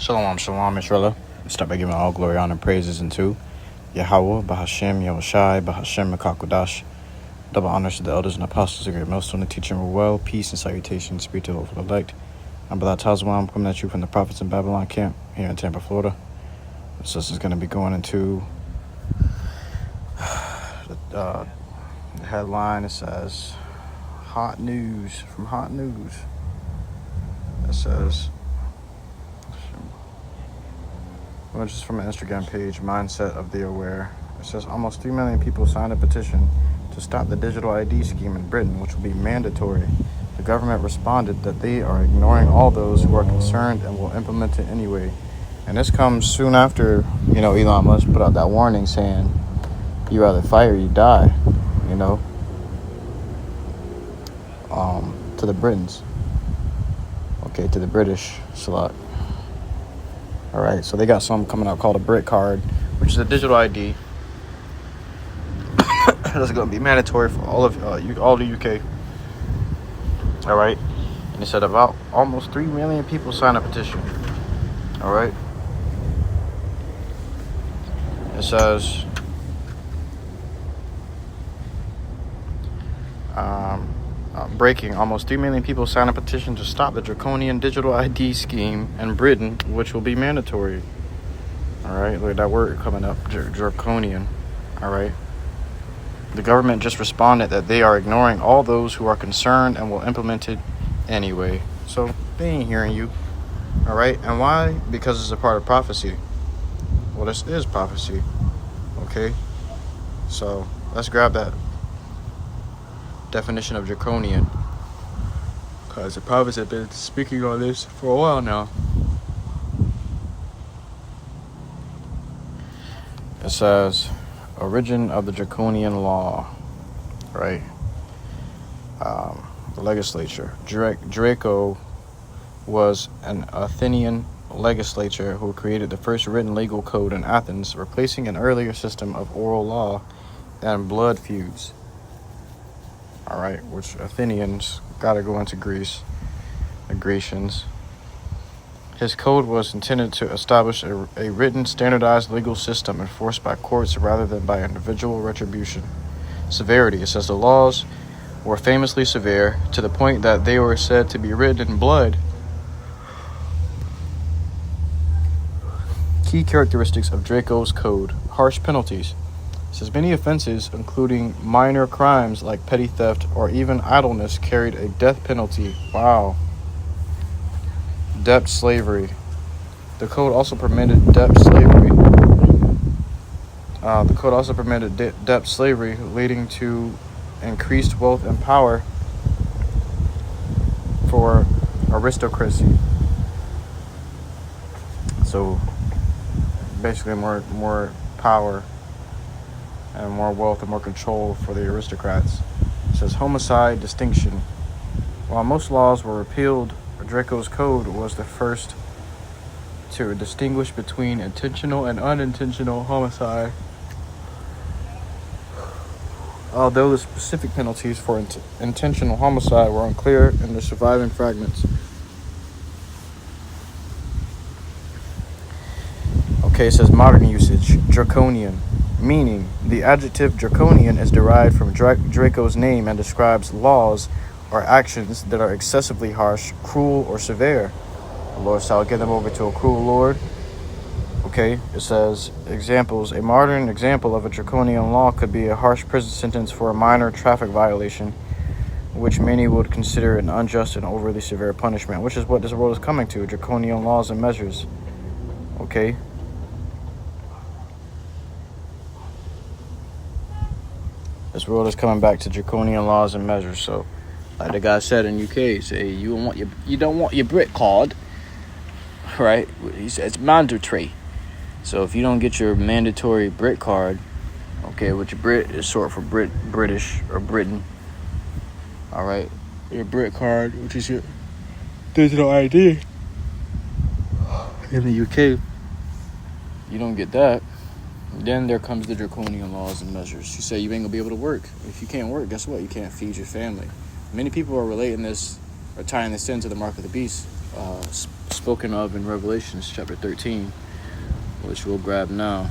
Shalom, shalom, Israel. Start by giving all glory, honor, praises unto YAHAWAH, BAHASHAM, YAHWASHI, BAHASHAM, Mekakodash. Double honors to the elders and apostles, the great millstone, the teaching of well, peace and salutation, spirit to the elect. I'm I'm coming at you from the prophets in Babylon camp here in Tampa, Florida. So this is going to be going into the headline. It says, hot news from hot news. It says, which is from an Instagram page, Mindset of the Aware. It says almost 3 million people signed a petition to stop the digital ID scheme in Britain, which will be mandatory. The government responded that they are ignoring all those who are concerned and will implement it anyway. And this comes soon after, Elon Musk put out that warning saying, you either fight or you die, to the Britons. Okay, to the British, Salat. All right, so they got something coming out called a Brit card, which is a digital ID. That's going to be mandatory for all the UK. All right, and they said about almost 3 million people signed a petition. All right, it says breaking, almost 3 million people signed a petition to stop the draconian digital ID scheme in Britain, which will be mandatory. All right, look at that word coming up, draconian. All right. The government just responded that they are ignoring all those who are concerned and will implement it anyway. So they ain't hearing you. All right. And why? Because it's a part of prophecy. Well, this is prophecy. Okay. So let's grab that definition of draconian, because the prophets have been speaking on this for a while now. It says origin of the draconian law, right? The legislature. Draco was an Athenian legislature who created the first written legal code in Athens, replacing an earlier system of oral law and blood feuds. All right, which Athenians got to go into Greece, the Grecians. His code was intended to establish a written, standardized legal system enforced by courts rather than by individual retribution. Severity. It says the laws were famously severe to the point that they were said to be written in blood. Key characteristics of Draco's code. Harsh penalties. It says many offenses, including minor crimes like petty theft or even idleness, carried a death penalty. Wow. Debt slavery. The code also permitted debt slavery, leading to increased wealth and power for aristocracy. So basically more power and more wealth and more control for the aristocrats. It says homicide distinction. While most laws were repealed, Draco's code was the first to distinguish between intentional and unintentional homicide. Although the specific penalties for intentional homicide were unclear in the surviving fragments. Okay, it says modern usage. Draconian. Meaning, the adjective draconian is derived from Draco's name and describes laws or actions that are excessively harsh, cruel, or severe. The Lord shall give them over to a cruel Lord. Okay, it says examples. A modern example of a draconian law could be a harsh prison sentence for a minor traffic violation, which many would consider an unjust and overly severe punishment, which is what this world is coming to, draconian laws and measures. Okay. This world is coming back to draconian laws and measures. So, like the guy said in UK, say you don't want your Brit card, right? He said it's mandatory. So if you don't get your mandatory Brit card, okay, which Brit is short for British or Britain. All right, your Brit card, which is your digital ID in the UK, you don't get that. Then there comes the draconian laws and measures. You say you ain't gonna be able to work. If you can't work, guess what? You can't feed your family. Many people are relating this or tying this into the mark of the beast, spoken of in Revelations chapter 13, which we'll grab now.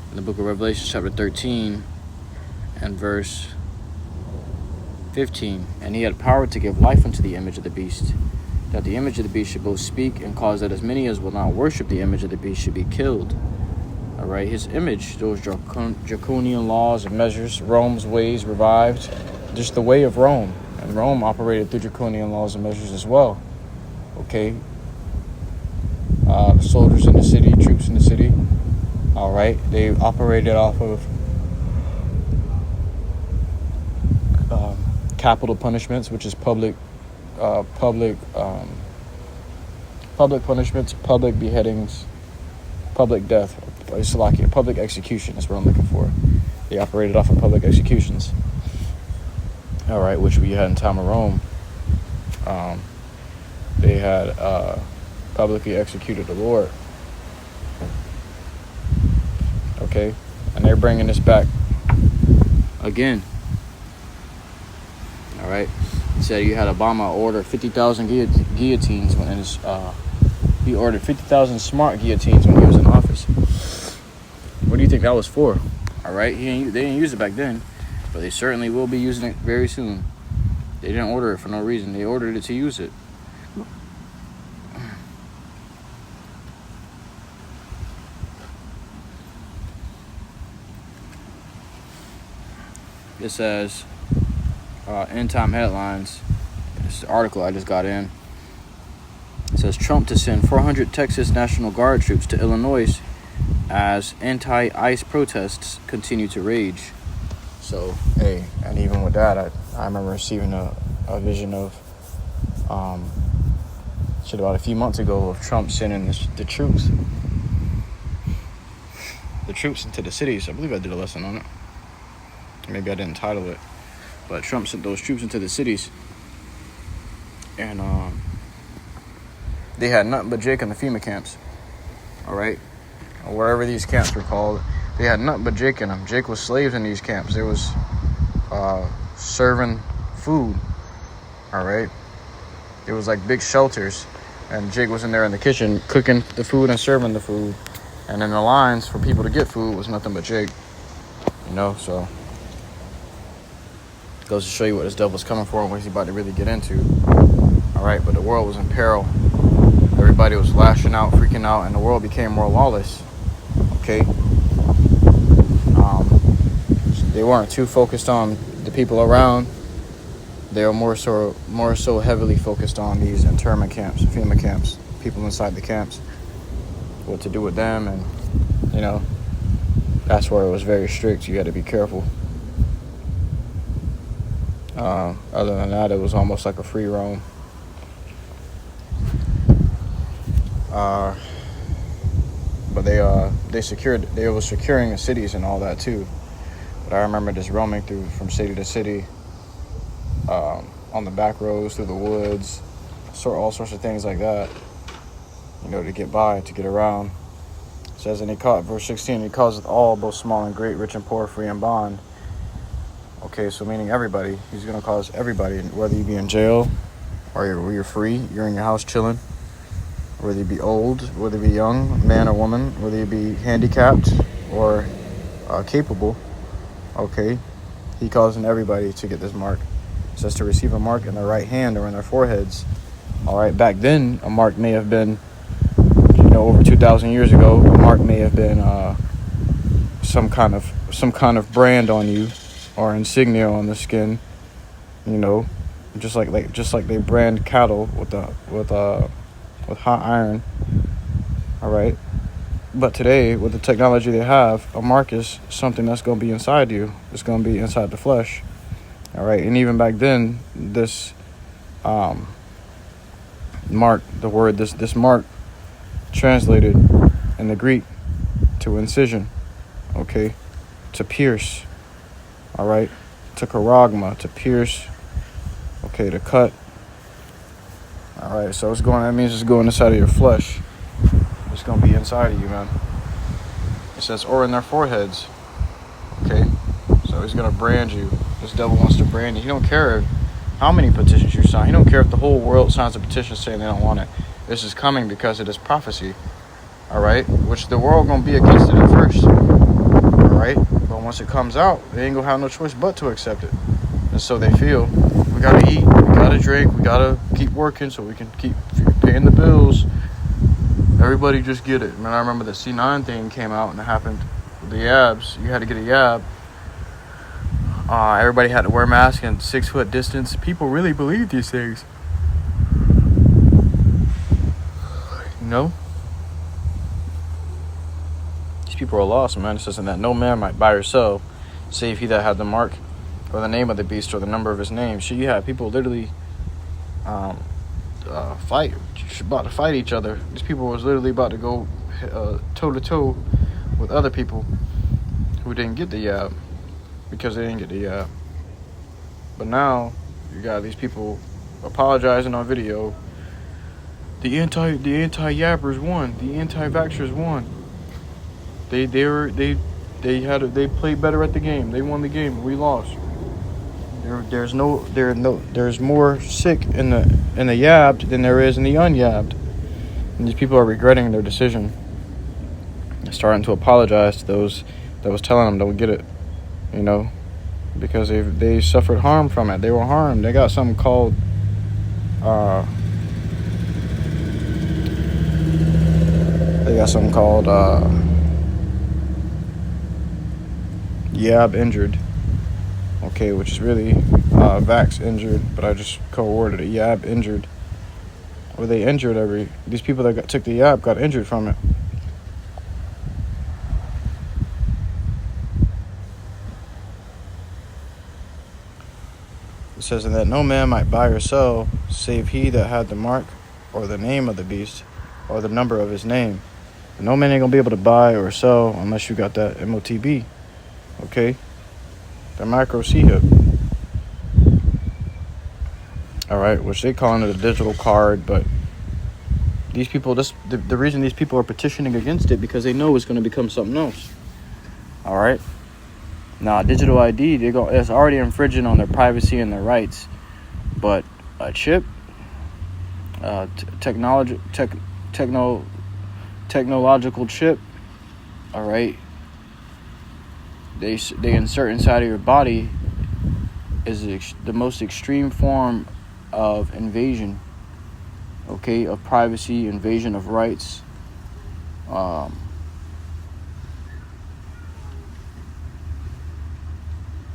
In the book of Revelation chapter 13 and verse 15, and he had power to give life unto the image of the beast, that the image of the beast should both speak and cause that as many as will not worship the image of the beast should be killed. All right, his image, those draconian laws and measures, Rome's ways revived, just the way of Rome. And Rome operated through draconian laws and measures as well. Okay. Soldiers in the city, troops in the city. All right, they operated off of capital punishments, which is public punishments, public beheadings, public death, public execution is what I'm looking for. They operated off of public executions. All right, which we had in time of Rome. They had publicly executed the Lord. Okay, and they're bringing this back again. All right, he said you had Obama order 50,000 guillotines when he ordered 50,000 smart guillotines when he was in office. What do you think that was for? All right, they didn't use it back then, but they certainly will be using it very soon. They didn't order it for no reason. They ordered it to use it. It says, end time headlines. This is the article I just got in. It says Trump to send 400 Texas National Guard troops to Illinois as anti-ICE protests continue to rage. So, hey, and even with that, I remember receiving a vision of, about a few months ago of Trump sending the troops into the cities. I believe I did a lesson on it. Maybe I didn't title it, but Trump sent those troops into the cities, and they had nothing but Jake in the FEMA camps. All right, or wherever these camps were called, they had nothing but Jake in them. Jake was slaves in these camps. They was serving food. All right, it was like big shelters, and Jake was in there in the kitchen cooking the food and serving the food, and then the lines for people to get food was nothing but Jake. You know, so. Goes to show you what this devil's coming for and what he's about to really get into. All right, but the world was in peril. Everybody was lashing out, freaking out, and the world became more lawless. Okay. They weren't too focused on the people around. They were more so heavily focused on these internment camps, FEMA camps, people inside the camps, what to do with them, and you know, that's where it was very strict. You had to be careful. Other than that, it was almost like a free roam. But they were securing the cities and all that too. But I remember just roaming through from city to city, on the back roads, through the woods, all sorts of things like that. You know, to get by, to get around. It says, and verse 16, he calls it all, both small and great, rich and poor, free and bond. Okay, so meaning everybody. He's going to cause everybody, whether you be in jail or you're free, you're in your house chilling, whether you be old, whether you be young, man or woman, whether you be handicapped or capable. Okay, he causing everybody to get this mark. It says to receive a mark in their right hand or in their foreheads. All right, back then, a mark may have been, over 2,000 years ago, a mark may have been some kind of brand on you, or insignia on the skin, just like they brand cattle with hot iron. All right, but today with the technology they have, a mark is something that's going to be inside you. It's going to be inside the flesh. All right, and even back then, this mark, this mark translated in the Greek to incision, okay, to pierce. All right, to charagma, to pierce, okay, to cut. All right, so that means it's going inside of your flesh. It's going to be inside of you, man. It says, or in their foreheads, okay? So he's going to brand you. This devil wants to brand you. He don't care how many petitions you sign. He don't care if the whole world signs a petition saying they don't want it. This is coming because it is prophecy. All right, which the world gonna be against it at first. All right, but once it comes out, they ain't gonna have no choice but to accept it. And so they feel, we gotta eat, we gotta drink, we gotta keep working so we can keep paying the bills. Everybody just get it. Man, I remember the C9 thing came out and it happened with the yabs. You had to get a yab. Everybody had to wear masks and 6 foot distance. People really believe these things. You know? These people are lost, man. It says that no man might buy or sell, save he that had the mark or the name of the beast or the number of his name. So you have people literally about to fight each other. These people was literally about to go toe to toe with other people who didn't get the yab because they didn't get the yab. But now you got these people apologizing on video. The anti-yappers won. The anti-vaxxers won. They played better at the game. They won the game. We lost. There's more sick in the yabbed than there is in the unyabbed. And these people are regretting their decision. They're starting to apologize to those that was telling them don't get it, you know, because they suffered harm from it. They were harmed. They got something called yab injured. Okay, which is really vax injured, but I just co-worded it. Yab injured. Or they injured these people that took the yab got injured from it. It says that no man might buy or sell, save he that had the mark or the name of the beast or the number of his name. And no man ain't gonna be able to buy or sell unless you got that MOTB. Okay? The micro C-hip. Alright, which they calling it a digital card, but these people, the reason these people are petitioning against it because they know it's going to become something else. Alright? Now, digital ID, it's already infringing on their privacy and their rights, but a chip, technological chip, alright, they insert inside of your body is the most extreme form of invasion, okay, of privacy, invasion of rights,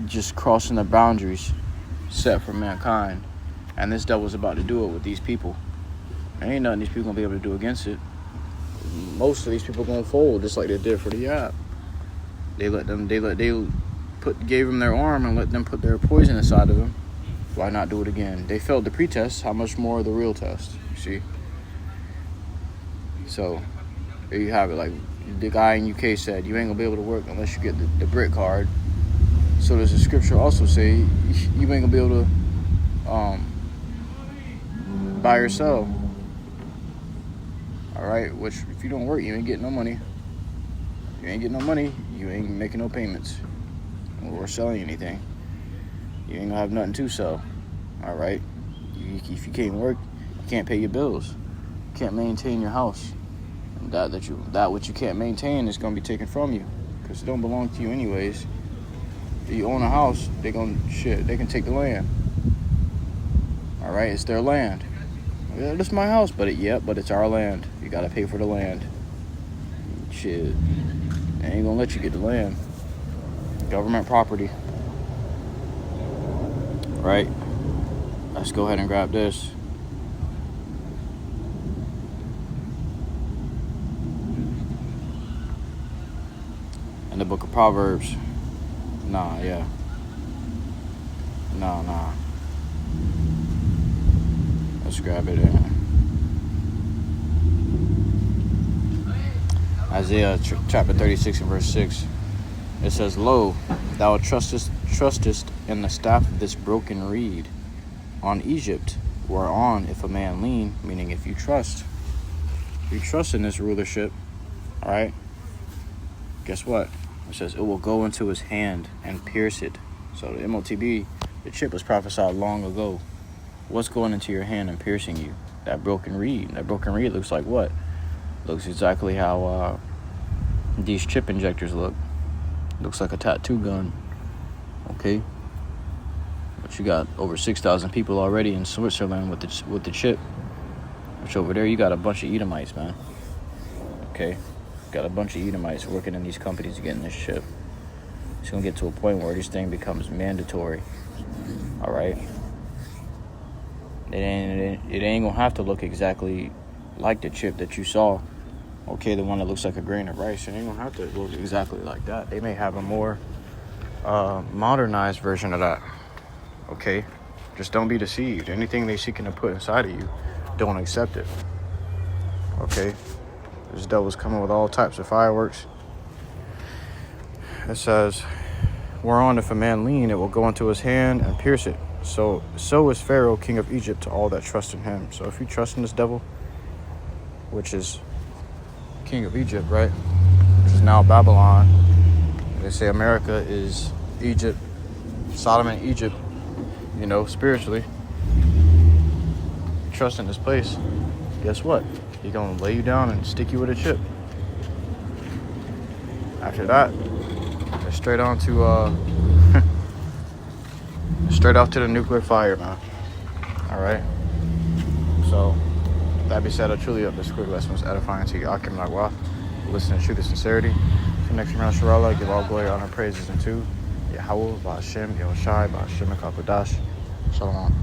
just crossing the boundaries set for mankind. And this devil's about to do it with these people. There ain't nothing these people gonna be able to do against it. Most of these people gonna fold just like they did for the app. They gave them their arm and let them put their poison inside of them. Why not do it again? They failed the pre-test. How much more the real test? You see? So there you have it. Like the guy in UK said, you ain't gonna be able to work unless you get the BRIC card. So does the scripture also say you ain't gonna be able to buy or sell? All right. Which if you don't work, you ain't getting no money. You ain't getting no money. You ain't making no payments or selling anything. You ain't gonna have nothing to sell. All right. If you can't work, you can't pay your bills. You can't maintain your house. And that which you can't maintain is gonna be taken from you because it don't belong to you anyways. If you own a house, they can take the land. All right, it's their land. Yeah, this is my house, but it's our land. You gotta pay for the land. Shit, they ain't gonna let you get the land. Government property. Right. Let's go ahead and grab this. In the book of Proverbs. Nah. Let's grab it in Isaiah chapter 36 and verse 6. It says, Lo, thou trustest in the staff of this broken reed, on Egypt, whereon if a man lean, meaning if you trust in this rulership, all right, guess what? It says it will go into his hand and pierce it. So the MOTB, the chip was prophesied long ago. what's going into your hand and piercing you? That broken reed. That broken reed looks like what? Looks exactly how these chip injectors look. Looks like a tattoo gun. Okay? But you got over 6,000 people already in Switzerland with the chip. Which over there, you got a bunch of Edomites, man. Okay? Got a bunch of Edomites working in these companies getting this chip. It's going to get to a point where this thing becomes mandatory. All right? It ain't going to have to look exactly like the chip that you saw. Okay, the one that looks like a grain of rice. It ain't going to have to look exactly like that. They may have a more modernized version of that. Okay? Just don't be deceived. Anything they seeking to put inside of you, don't accept it. Okay? This devil's coming with all types of fireworks. It says, whereon if a man lean, it will go into his hand and pierce it. So is Pharaoh, king of Egypt, to all that trust in him. So if you trust in this devil, which is king of Egypt, right? Which is now Babylon. They say America is Egypt, Sodom and Egypt, you know, spiritually. Trust in this place. Guess what? He's going to lay you down and stick you with a chip. After that, it's straight on to, straight off to the nuclear fire, man. All right? So, that being said, I truly hope this quick lesson was edifying to you. Akim Nagwa. Listen in truth and sincerity. To next round, Sharala, give all glory, honor, praises unto YAHAWAH, BAHASHAM, YAHAWASHI, BAHASHAM, Shalom.